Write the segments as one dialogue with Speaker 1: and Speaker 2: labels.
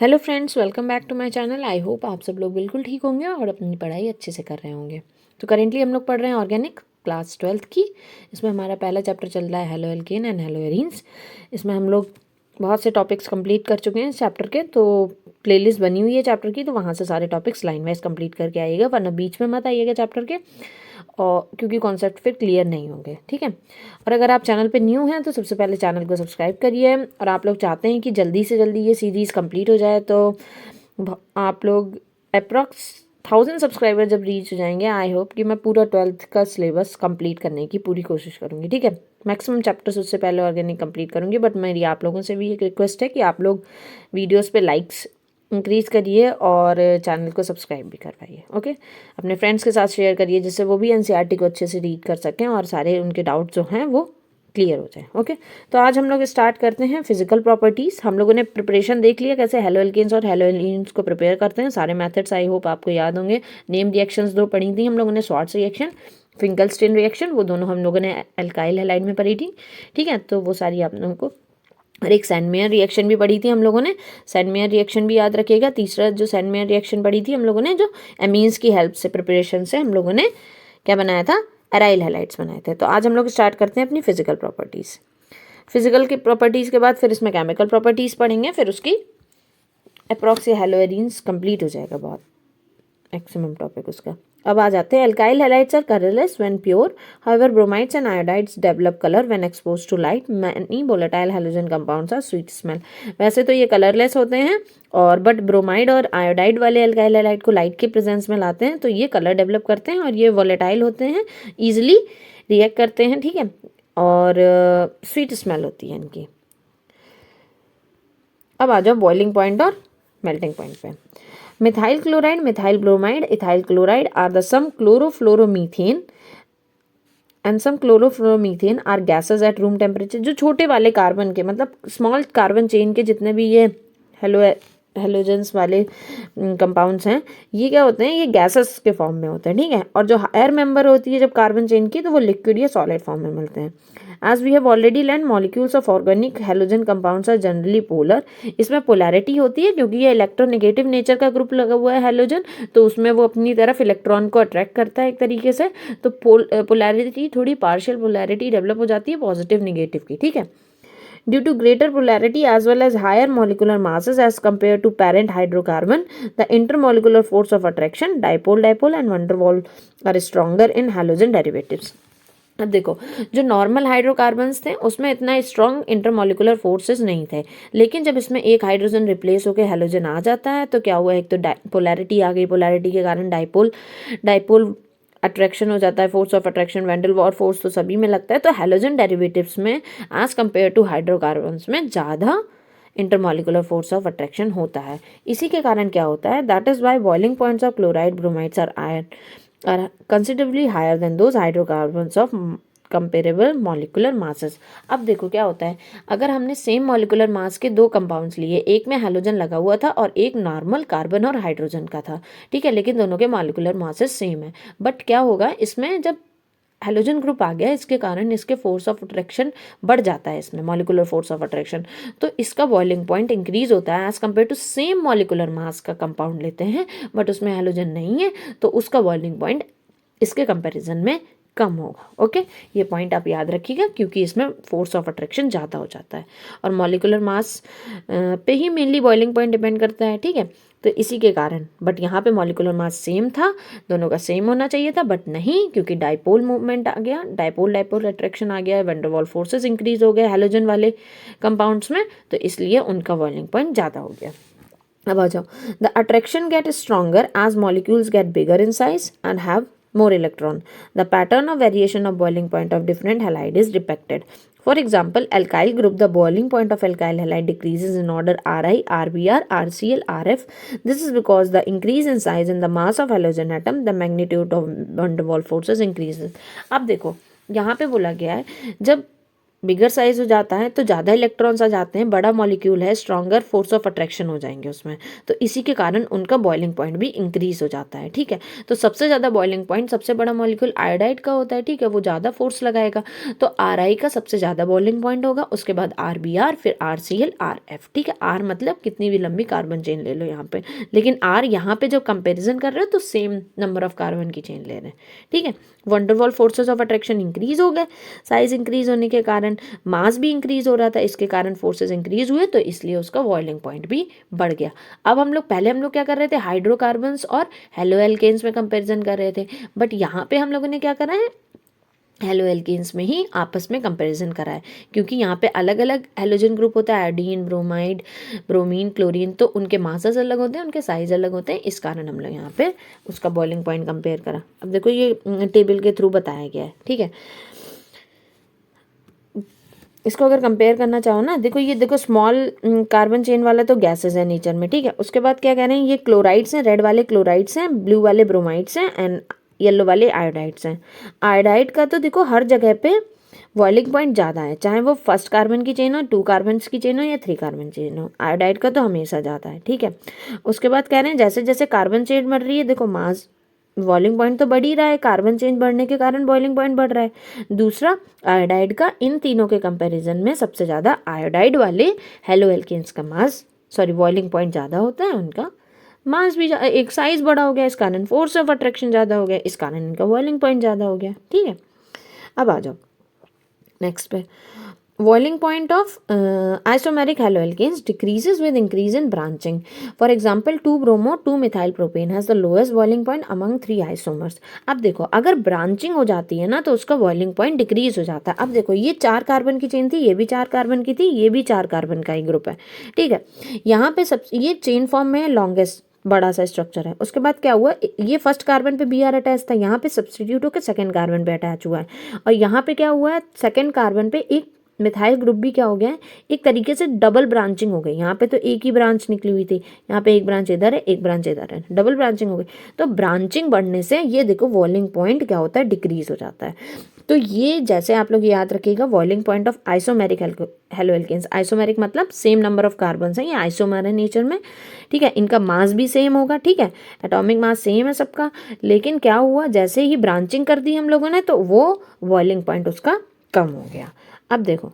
Speaker 1: Hello friends, welcome back to my channel. I hope आप सब लोग बिल्कुल ठीक होंगे और अपनी पढ़ाई अच्छे से कर रहे होंगे। तो करेंटली हम लोग पढ़ रहे हैं ऑर्गेनिक क्लास 12th की। इसमें हमारा पहला चैप्टर चल रहा है halo alkane and hello arenes. इसमें हम लोग बहुत से टॉपिक्स कंप्लीट कर चुके हैं इस चैप्टर के। तो प्लेलिस्ट बनी हुई है चैप्टर की, तो वहाँ से सारे टॉपिक्स लाइन वाइज कंप्लीट करके आइएगा, वरना बीच में मत आइएगा चैप्टर के, और क्योंकि कॉन्सेप्ट फिर क्लियर नहीं होंगे, ठीक है। और अगर आप चैनल पे न्यू हैं तो सबसे पहले चैनल को सब्सक्राइब करिए। और आप लोग चाहते हैं कि जल्दी से जल्दी ये सीरीज़ कंप्लीट हो जाए, तो आप लोग अप्रॉक्स 1000 सब्सक्राइबर जब रीच हो जाएंगे, आई होप कि मैं पूरा 12th का सिलेबस कंप्लीट करने की पूरी कोशिश करूँगी, ठीक है। मैक्सिमम चैप्टर्स उससे पहले ऑर्गेनिक कंप्लीट करूँगी, बट मेरी आप लोगों से भी एक रिक्वेस्ट है कि आप लोग वीडियोस पे लाइक्स इंक्रीज़ करिए और चैनल को सब्सक्राइब भी करवाइए, ओके। अपने फ्रेंड्स के साथ शेयर करिए, जिससे वो भी एनसीईआरटी को अच्छे से रीड कर सकें और सारे उनके डाउट जो हैं वो क्लियर हो जाए, ओके। तो आज हम लोग स्टार्ट करते हैं फिजिकल प्रॉपर्टीज़। हम लोगों ने प्रिपरेशन देख लिया कैसे हेलो एल्केन्स और हेलो एलीन्स को प्रिपेयर करते हैं। सारे मेथड्स आई होप आपको याद होंगे। नेम रिएक्शंस दो पढ़ी थी हम लोगों ने, शॉर्ट्स रिएक्शन, फिंकलस्टीन रिएक्शन, वो दोनों हम लोगों ने एल्काइल हैलाइड में पढ़ी थी, ठीक है। तो वो सारी आप लोगों को, और एक सैंडमेयर रिएक्शन भी पढ़ी थी हम लोगों ने। सैंडमेयर रिएक्शन भी याद रखिएगा। तीसरा जो सैंडमेयर रिएक्शन पढ़ी थी हम लोगों ने, जो एमीन्स की हेल्प से प्रिपरेशन से हम लोगों ने क्या बनाया था, एराइल हैलाइड्स बनाए थे। तो आज हम लोग स्टार्ट करते हैं अपनी फिजिकल प्रॉपर्टीज़। फिजिकल की प्रॉपर्टीज़ के बाद फिर इसमें केमिकल प्रॉपर्टीज़ पढ़ेंगे, फिर उसकी अप्रॉक्स हेलो एरीन्स कंप्लीट हो जाएगा, बहुत मैक्सिमम टॉपिक उसका। अब आ जाते हैं alkyl halides are colourless when pure, however bromides and iodides develop colour when exposed to light. Many volatile halogen compounds are sweet smell. वैसे तो ये कलरलेस होते हैं, और बट ब्रोमाइड और आयोडाइड वाले एल्काइल हैलाइड को लाइट के प्रेजेंस में लाते हैं तो ये कलर डेवलप करते हैं, और ये वोलेटाइल होते हैं, ईजिली रिएक्ट करते हैं, ठीक है, और स्वीट स्मेल होती है इनकी। अब आ जाओ बॉइलिंग पॉइंट और मेल्टिंग पॉइंट पे। Methyl chloride, methyl bromide, ethyl chloride are the some chlorofluoromethane and some chlorofluoromethane are gases at room temperature. जो छोटे वाले कार्बन के, मतलब स्मॉल कार्बन चेन के जितने भी ये हेलोजेंस वाले कंपाउंड्स हैं, ये क्या होते हैं, ये गैसेस के फॉर्म में होते हैं, ठीक है। और जो हायर मेंबर होती है जब कार्बन चेन की, तो वो लिक्विड या सॉलिड फॉर्म में मिलते हैं। As we have already learn, molecules of organic halogen compounds are generally polar. इसमें पोलैरिटी होती है क्योंकि ये इलेक्ट्रोनेगेटिव नेचर का ग्रुप लगा हुआ है हेलोजन, तो उसमें वो अपनी तरफ इलेक्ट्रॉन को अट्रैक्ट करता है एक तरीके से। तो पोलैरिटी, थोड़ी पार्शियल पोलैरिटी डेवलप हो जाती है पॉजिटिव निगेटिव की, ठीक है। Due to greater polarity as well as higher molecular masses as compared to parent hydrocarbon, the intermolecular force of attraction, dipole-dipole and van der Waals are stronger in halogen derivatives. अब देखो, जो normal hydrocarbons थे उसमें इतना strong intermolecular forces नहीं थे, लेकिन जब इसमें एक हाइड्रोजन रिप्लेस होकर हेलोजन आ जाता है तो क्या हुआ, एक तो पोलैरिटी आ गई, पोलैरिटी के कारण डाइपोल अट्रैक्शन हो जाता है, force of attraction, van der Waals force तो सभी में लगता है। तो हेलोजन डेरिवेटिव्स में एज कंपेयर टू हाइड्रोकार्बन्स में ज़्यादा इंटरमोलिकुलर फोर्स ऑफ अट्रैक्शन होता है। इसी के कारण क्या होता है, that is why boiling points of chloride bromides are considerably higher than those hydrocarbons of comparable molecular masses. अब देखो क्या होता है, अगर हमने सेम मॉलिकुलर मास के दो कंपाउंड्स लिए, एक में हैलोजन लगा हुआ था और एक नॉर्मल कार्बन और हाइड्रोजन का था, ठीक है, लेकिन दोनों के मॉलिकुलर मासेस सेम है, बट क्या होगा, इसमें जब हेलोजन ग्रुप आ गया, इसके कारण इसके फोर्स ऑफ अट्रैक्शन बढ़ जाता है, इसमें मॉलिकुलर फोर्स ऑफ अट्रैक्शन, तो इसका बॉइलिंग पॉइंट इंक्रीज होता है as compare to same molecular mass का कंपाउंड लेते हैं बट उसमें हेलोजन नहीं है, तो उसका बॉइलिंग पॉइंट इसके कंपैरिजन में कम होगा, ओके। ये पॉइंट आप याद रखिएगा क्योंकि इसमें फोर्स ऑफ अट्रैक्शन ज़्यादा हो जाता है, और मॉलिकुलर मास पे ही मेनली बॉइलिंग पॉइंट डिपेंड करता है, ठीक है। तो इसी के कारण, बट यहाँ पे मॉलिकुलर मास सेम था, दोनों का सेम होना चाहिए था, बट नहीं, क्योंकि डाइपोल मूवमेंट आ गया, डाइपोल अट्रैक्शन आ गया, van der Waals forces increase हो गए हेलोजन वाले कंपाउंड्स में, तो इसलिए उनका बॉइलिंग पॉइंट ज़्यादा हो गया। अब आ जाओ, the attraction get stronger as molecules get bigger in size and have more electron. The pattern of variation of boiling point of different halide is depicted. For example, alkyl group, the boiling point of alkyl halide decreases in order Ri, Rbr, Rcl, Rf. This is because the increase in size and the mass of halogen atom, the magnitude of van der Waals forces increases. अब देखो यहाँ पे बोला गया है, जब bigger size हो जाता है तो ज़्यादा इलेक्ट्रॉन्स आ जाते हैं, बड़ा मॉलिक्यूल है, स्ट्रॉन्गर फोर्स ऑफ अट्रैक्शन हो जाएंगे उसमें, तो इसी के कारण उनका बॉइलिंग पॉइंट भी इंक्रीज हो जाता है। ठीक है, तो सबसे ज़्यादा बॉइलिंग पॉइंट सबसे बड़ा मॉलिक्यूल आयोडाइड का होता है। ठीक है, वो ज़्यादा फोर्स लगाएगा, तो RI का सबसे ज़्यादा बॉइलिंग पॉइंट होगा, उसके बाद RBr, फिर RCl, RF। ठीक है, R मतलब कितनी भी लंबी कार्बन चेन ले लो यहाँ पे, लेकिन R यहाँ पे जब कंपेरिजन कर रहे हो तो सेम नंबर ऑफ कार्बन की चेन ले रहे हैं। ठीक है, van der Waals forces of attraction increase हो गए, साइज इंक्रीज होने के कारण मास भी इंक्रीज हो रहा था, इसके कारण फोर्सेस इंक्रीज हुए, तो इसलिए उसका बॉइलिंग पॉइंट भी बढ़ गया। अब हम लोग क्या कर रहे थे, हाइड्रोकार्बन्स और हेलोएल्केन्स में कंपैरिजन कर रहे थे, बट यहाँ पे हम लोगों ने क्या करा है, हेलोएल्केन्स में ही आपस में कंपैरिजन करा है, क्योंकि यहाँ पे अलग अलग हेलोजन ग्रुप होता है, आयोडीन, ब्रोमाइड, ब्रोमीन, क्लोरीन, तो उनके मासेस अलग होते हैं, उनके साइज अलग होते हैं, इस कारण हम लोग यहाँ पे उसका बॉइलिंग पॉइंट कंपेयर करा। अब देखो ये टेबल के थ्रू बताया गया है। ठीक है, इसको अगर कंपेयर करना चाहो ना, देखो ये देखो स्मॉल कार्बन चेन वाला तो गैसेस है नेचर में। ठीक है, उसके बाद क्या कह रहे हैं, ये क्लोराइड्स हैं, रेड वाले क्लोराइड्स हैं, ब्लू वाले ब्रोमाइड्स हैं, एंड येलो वाले आयोडाइड्स हैं। आयोडाइड का तो देखो हर जगह पे बॉइलिंग पॉइंट ज़्यादा है, चाहे वो फर्स्ट कार्बन की चेन हो, 2 कार्बन की चेन हो या 3 कार्बन चेन हो, आयोडाइड का तो हमेशा ज़्यादा है। ठीक है, उसके बाद कह रहे हैं जैसे जैसे कार्बन चेन बढ़ रही है, देखो मास बॉइलिंग पॉइंट तो बढ़ ही रहा है, कार्बन चेन बढ़ने के कारण बॉइलिंग पॉइंट बढ़ रहा है। दूसरा, आयोडाइड का इन तीनों के कंपैरिजन में सबसे ज़्यादा आयोडाइड वाले हेलोएल्केन्स का बॉइलिंग पॉइंट ज़्यादा होता है, उनका मास भी एक साइज बड़ा हो गया, इस कारण फोर्स ऑफ अट्रैक्शन ज़्यादा हो गया, इस कारण इनका बॉइलिंग पॉइंट ज़्यादा हो गया। ठीक है, अब आ जाओ नेक्स्ट पे, boiling point of isomeric haloalkanes decreases with increase in branching. For example, 2-bromo 2-methylpropane has the lowest boiling point among 3 isomers. अब देखो अगर ब्रांचिंग हो जाती है ना तो उसका बॉइलिंग पॉइंट डिक्रीज हो जाता है। अब देखो ये 4 कार्बन की चेन थी, ये भी 4 कार्बन की थी, ये भी 4 कार्बन का ही ग्रुप है। ठीक है, यहाँ पे सब ये चेन फॉर्म में लॉन्गेस्ट बड़ा सा स्ट्रक्चर है। उसके बाद क्या हुआ, ये फर्स्ट कार्बन पे Br अटैच था, यहाँ पे सब्सटीट्यूट होकर सेकंड कार्बन पे अटैच हुआ है, और यहाँ पे क्या हुआ है, सेकंड कार्बन पे एक मिथाइल ग्रुप भी क्या हो गया है, एक तरीके से डबल ब्रांचिंग हो गई। यहाँ पे तो एक ही ब्रांच निकली हुई थी, यहाँ पे एक ब्रांच इधर है, एक ब्रांच इधर है, डबल ब्रांचिंग हो गई। तो ब्रांचिंग बढ़ने से ये देखो बॉइलिंग पॉइंट क्या होता है, डिक्रीज हो जाता है। तो ये जैसे आप लोग याद रखिएगा, boiling point of isomeric haloalkanes, isomeric मतलब सेम नंबर ऑफ कार्बन है, ये आइसोमर है नेचर में। ठीक है, इनका मास भी सेम होगा। ठीक है, एटॉमिक मास सेम है सबका, लेकिन क्या हुआ, जैसे ही ब्रांचिंग कर दी हम लोगों ने तो वो बॉइलिंग पॉइंट उसका कम हो गया। अब देखो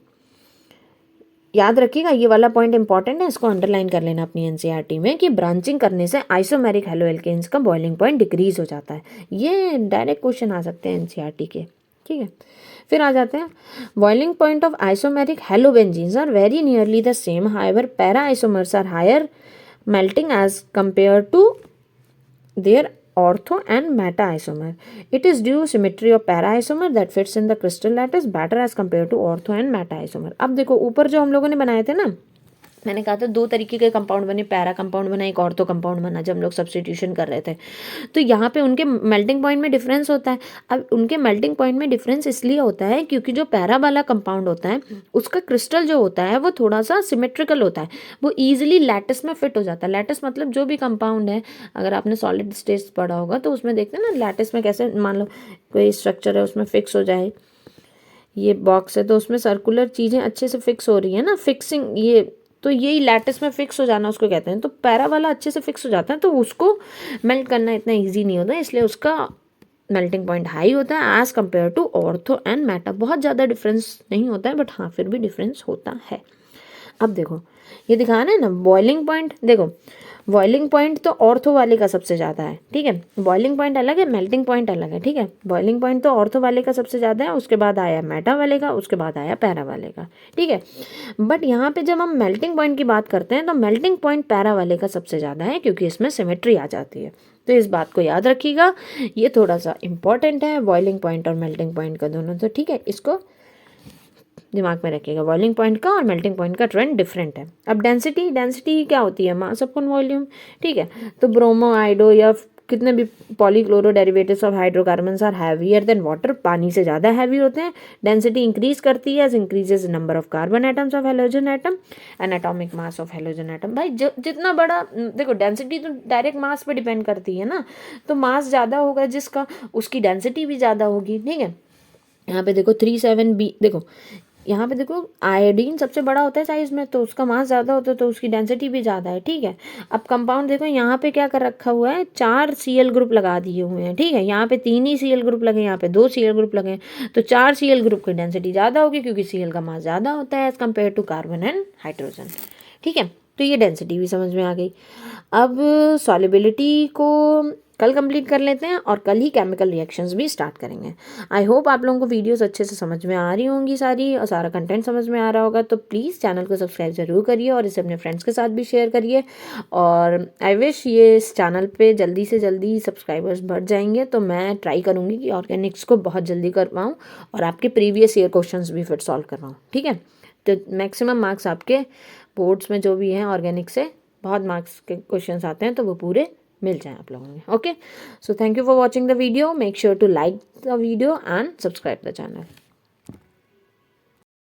Speaker 1: याद रखिएगा, ये वाला पॉइंट इंपॉर्टेंट है, इसको अंडरलाइन कर लेना अपनी एनसीईआरटी में, कि ब्रांचिंग करने से आइसोमेरिक हेलोएल्केन्स का बॉइलिंग पॉइंट डिक्रीज हो जाता है। ये डायरेक्ट क्वेश्चन आ सकते हैं एनसीईआरटी के। ठीक है, फिर आ जाते हैं, boiling point of isomeric halobenzenes are very nearly the same, however para isomers are higher melting as compared to their ortho and meta isomer. It is due symmetry of para isomer that fits in the crystal lattice better as compared to ortho and meta isomer. अब देखो ऊपर जो हम लोगों ने बनाए थे ना, मैंने कहा था 2 तरीके के कंपाउंड बने, पैरा कंपाउंड बना, एक ऑर्थो कंपाउंड बना, जब हम लोग सब्स्टिट्यूशन कर रहे थे। तो यहाँ पे उनके मेल्टिंग पॉइंट में डिफरेंस होता है। अब उनके मेल्टिंग पॉइंट में डिफरेंस इसलिए होता है क्योंकि जो पैरा वाला कंपाउंड होता है उसका क्रिस्टल जो होता है वो थोड़ा सा सिमेट्रिकल होता है, वो ईजिली लैटिस में फिट हो जाता है। लैटिस मतलब जो भी कंपाउंड है, अगर आपने सॉलिड स्टेट पढ़ा होगा तो उसमें देखते हैं ना लैटिस में कैसे, मान लो कोई स्ट्रक्चर है उसमें फिक्स हो जाए, ये बॉक्स है तो उसमें सर्कुलर चीज़ें अच्छे से फिक्स हो रही है ना, फिक्सिंग, ये तो यही लैटिस में फिक्स हो जाना उसको कहते हैं। तो पैरा वाला अच्छे से फिक्स हो जाता है तो उसको मेल्ट करना इतना इजी नहीं होता, इसलिए उसका मेल्टिंग पॉइंट हाई होता है as compare to ortho and meta. बहुत ज़्यादा डिफरेंस नहीं होता है, बट हाँ फिर भी डिफरेंस होता है। अब देखो ये दिखाना है ना बॉइलिंग पॉइंट, देखो बॉइलिंग पॉइंट तो ऑर्थो वाले का सबसे ज़्यादा है। ठीक है, बॉइलिंग पॉइंट अलग है, मेल्टिंग पॉइंट अलग है। ठीक है, बॉइलिंग पॉइंट तो ऑर्थो वाले का सबसे ज़्यादा है, उसके बाद आया मैटा वाले का, उसके बाद आया पैरा वाले का। ठीक है, बट यहाँ पे जब हम मेल्टिंग पॉइंट की बात करते हैं तो मेल्टिंग पॉइंट पैरा वाले का सबसे ज़्यादा है, क्योंकि इसमें सिमेट्री आ जाती है। तो इस बात को याद रखिएगा, ये थोड़ा सा इंपॉर्टेंट है, बॉइलिंग पॉइंट और मेल्टिंग पॉइंट का दोनों। तो ठीक है, इसको दिमाग में रखिएगा, बॉइलिंग पॉइंट का और मेल्टिंग पॉइंट का ट्रेंड डिफरेंट है। अब डेंसिटी क्या होती है, मास अपॉन वॉल्यूम। ठीक है, तो ब्रोमो, आइडो या कितने भी polychloro derivatives of hydrocarbons are heavier than water, पानी से ज़्यादा हैवी होते हैं। डेंसिटी इंक्रीज करती है as increases number of carbon atoms of halogen atom and atomic mass of halogen atom. भाई जितना बड़ा, देखो डेंसिटी तो डायरेक्ट मास पे डिपेंड करती है ना, तो मास ज़्यादा होगा जिसका, उसकी डेंसिटी भी ज़्यादा होगी। ठीक है, यहाँ पे देखो 37B, देखो यहाँ पे देखो आयोडीन सबसे बड़ा होता है साइज में, तो उसका मास ज़्यादा होता है तो उसकी डेंसिटी भी ज़्यादा है, ठीक है। अब कंपाउंड देखो यहाँ पे क्या कर रखा हुआ है, 4 Cl ग्रुप लगा दिए हुए हैं, ठीक है। यहाँ पे 3 ही Cl ग्रुप लगे, यहाँ पे 2 Cl ग्रुप लगे, तो 4 Cl ग्रुप की डेंसिटी ज़्यादा होगी क्योंकि Cl का मास ज़्यादा होता है as compare to carbon and hydrogen, ठीक है। तो ये डेंसिटी भी समझ में आ गई। अब सॉल्युबिलिटी को कल कंप्लीट कर लेते हैं और कल ही केमिकल रिएक्शंस भी स्टार्ट करेंगे। आई होप आप लोगों को वीडियोस अच्छे से समझ में आ रही होंगी सारी, और सारा कंटेंट समझ में आ रहा होगा। तो प्लीज़ चैनल को सब्सक्राइब ज़रूर करिए और इसे अपने फ्रेंड्स के साथ भी शेयर करिए। और आई विश ये इस चैनल पे जल्दी से जल्दी सब्सक्राइबर्स बढ़ जाएंगे, तो मैं ट्राई करूँगी कि ऑर्गेनिक्स को बहुत जल्दी कर पाऊँ और आपके प्रीवियस ईयर क्वेश्चन भी फिर सॉल्व कर पाऊँ, ठीक है। तो मैक्सिमम मार्क्स आपके बोर्ड्स में जो भी हैं ऑर्गेनिक से बहुत मार्क्स के क्वेश्चंस आते हैं, तो वो पूरे मिल जाएं आप लोगों को। Okay, so thank you for watching the video, make sure to like the video and subscribe the channel.